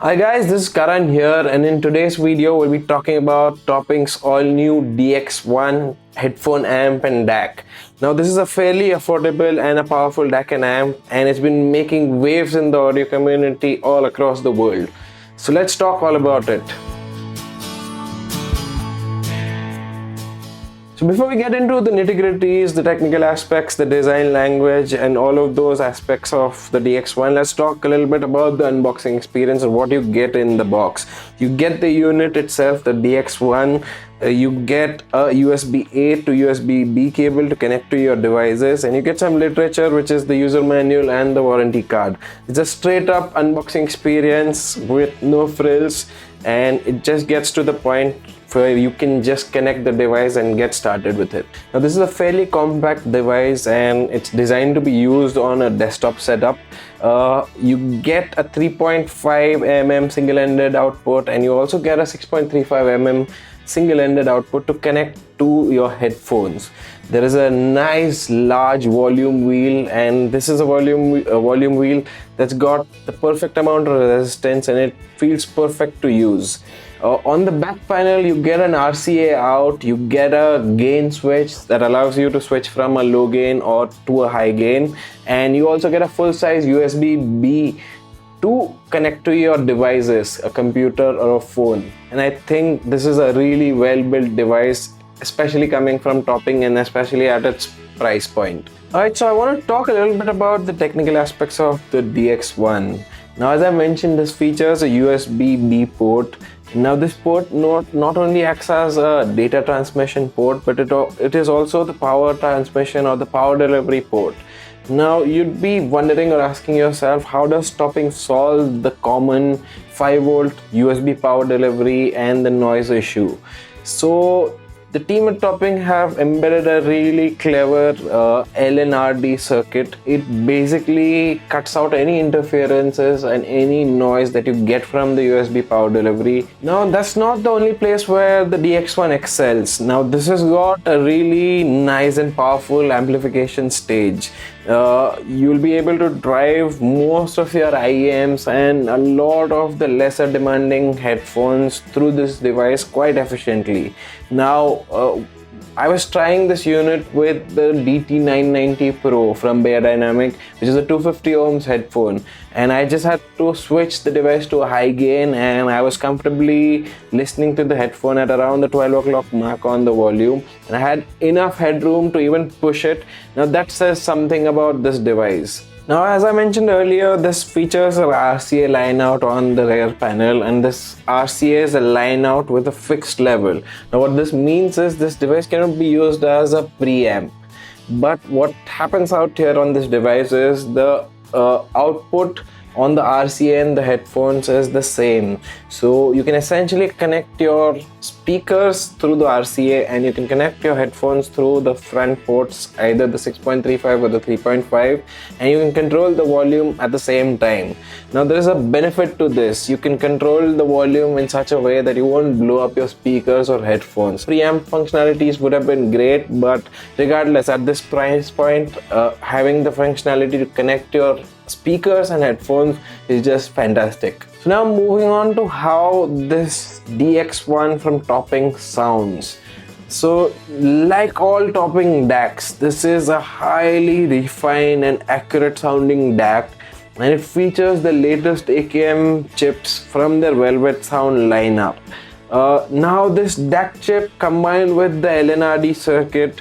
Hi guys, this is Karan here, and in today's video we'll be talking about Topping's all new DX1 headphone amp and DAC. Now this is a fairly affordable and a powerful DAC and amp, and it's been making waves in the audio community all across the world. So let's talk all about it. So before we get into the nitty-gritties, the technical aspects, the design language and all of those aspects of the DX1, let's talk a little bit about the unboxing experience and what you get in the box. You get the unit itself, the DX1, you get a USB-A to USB-B cable to connect to your devices, and you get some literature, which is the user manual and the warranty card. It's a straight up unboxing experience with no frills, and it just gets to the point where you can just connect the device and get started with it. Now this is a fairly compact device and it's designed to be used on a desktop setup. You get a 3.5 mm single-ended output, and you also get a 6.35 mm single-ended output to connect to your headphones. There is a nice large volume wheel, and this is a volume wheel that's got the perfect amount of resistance and it feels perfect to use. On the back panel you get an RCA out, you get a gain switch that allows you to switch from a low gain or to a high gain, and you also get a full-size USB-B to connect to your devices, a computer or a phone. And I think this is a really well-built device, especially coming from Topping and especially at its price point. Alright, so I want to talk a little bit about the technical aspects of the DX1. Now, as I mentioned, this features a USB-B port. Now this port not only acts as a data transmission port, but it is also the power transmission or the power delivery port. Now you'd be wondering or asking yourself, how does Topping solve the common 5-volt USB power delivery and the noise issue? So the team at Topping have embedded a really clever LNRD circuit. It basically cuts out any interferences and any noise that you get from the USB power delivery. Now that's not the only place where the DX1 excels. Now this has got a really nice and powerful amplification stage. You'll be able to drive most of your IEMs and a lot of the lesser demanding headphones through this device quite efficiently. Now I was trying this unit with the DT990 Pro from Beyerdynamic, which is a 250 ohms headphone, and I just had to switch the device to a high gain, and I was comfortably listening to the headphone at around the 12 o'clock mark on the volume, and I had enough headroom to even push it. Now that says something about this device. Now, as I mentioned earlier, this features an RCA line out on the rear panel, and this RCA is a line out with a fixed level. Now what this means is this device cannot be used as a preamp, but what happens out here on this device is the output on the RCA and the headphones is the same. So you can essentially connect your speakers through the RCA, and you can connect your headphones through the front ports, either the 6.35 or the 3.5, and you can control the volume at the same time. Now there is a benefit to this. You can control the volume in such a way that you won't blow up your speakers or headphones. Preamp functionalities would have been great, but regardless, at this price point, having the functionality to connect your speakers and headphones is just fantastic. So now moving on to how this DX1 from Topping sounds. So like all Topping DACs, this is a highly refined and accurate sounding DAC, and it features the latest AKM chips from their Velvet Sound lineup. Now this DAC chip combined with the LNRD circuit,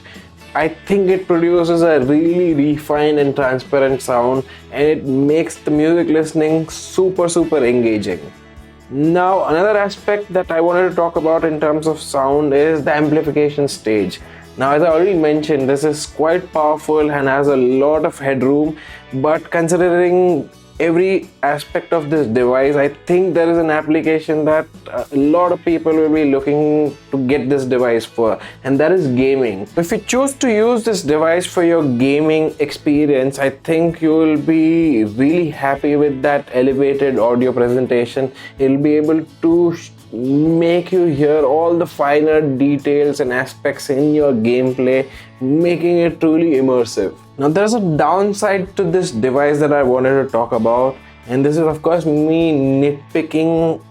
I think it produces a really refined and transparent sound, and it makes the music listening super engaging. Now another aspect that I wanted to talk about in terms of sound is the amplification stage. Now, as I already mentioned, this is quite powerful and has a lot of headroom, but considering every aspect of this device, I think there is an application that a lot of people will be looking to get this device for, and that is gaming. If you choose to use this device for your gaming experience, I think you will be really happy with that elevated audio presentation. You'll be able to make you hear all the finer details and aspects in your gameplay, making it truly immersive. Now there's a downside to this device that I wanted to talk about, And this is of course me nitpicking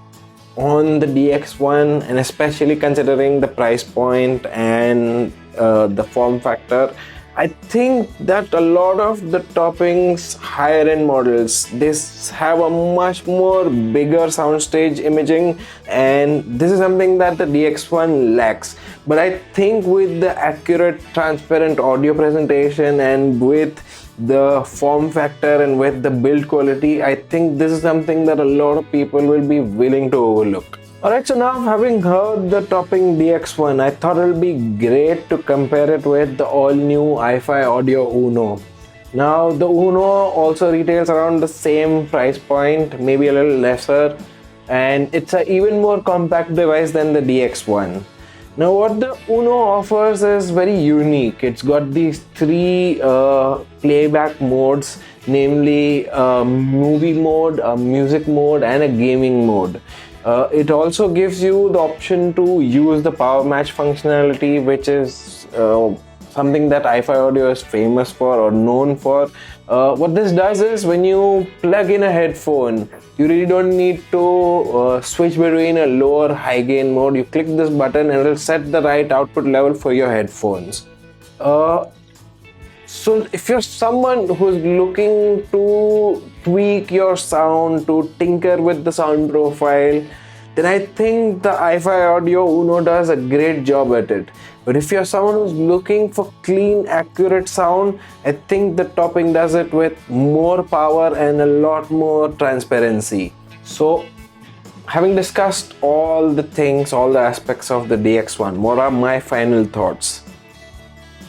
on the DX1, and especially considering the price point and the form factor. I think that a lot of the Topping's higher end models, they have a much more bigger soundstage imaging, and this is something that the DX1 lacks. But I think with the accurate transparent audio presentation and with the form factor and with the build quality, I think this is something that a lot of people will be willing to overlook. Alright, so now having heard the Topping DX1, I thought it would be great to compare it with the all-new hi-fi audio Uno. Now the Uno also retails around the same price point, maybe a little lesser, and it's an even more compact device than the DX1. Now what the Uno offers is very unique. It's got these three playback modes, namely movie mode, a music mode and a gaming mode. It also gives you the option to use the power match functionality, which is something that hi-fi audio is famous for or known for. What this does is when you plug in a headphone, you really don't need to switch between a low or high gain mode. You click this button and it will set the right output level for your headphones. So if you're someone who's looking to tweak your sound, to tinker with the sound profile, then I think the hi-fi audio Uno does a great job at it. But if you're someone who's looking for clean, accurate sound, I think the Topping does it with more power and a lot more transparency. So having discussed all the things, all the aspects of the DX1, what are my final thoughts?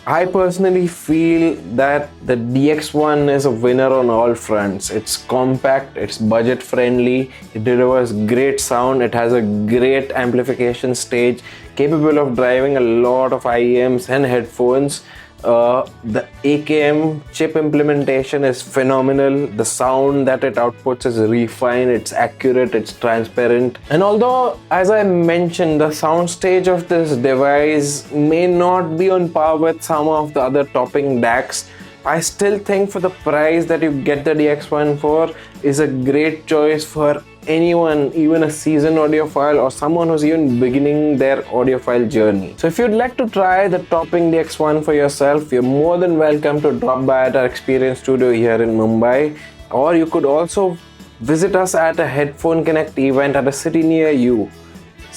I personally feel that the DX1 is a winner on all fronts. It's compact, it's budget friendly, it delivers great sound, it has a great amplification stage, capable of driving a lot of IEMs and headphones. The AKM chip implementation is phenomenal. The sound that it outputs is refined, it's accurate, it's transparent. And although, as I mentioned, the soundstage of this device may not be on par with some of the other Topping DACs, I still think for the price that you get the DX1 for is a great choice for anyone, even a seasoned audiophile or someone who's even beginning their audiophile journey. So if you'd like to try the Topping DX1 for yourself, you're more than welcome to drop by at our experience studio here in Mumbai, or you could also visit us at a Headphone Connect event at a city near you.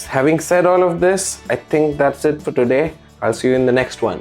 Having said all of this, I think that's it for today. I'll see you in the next one.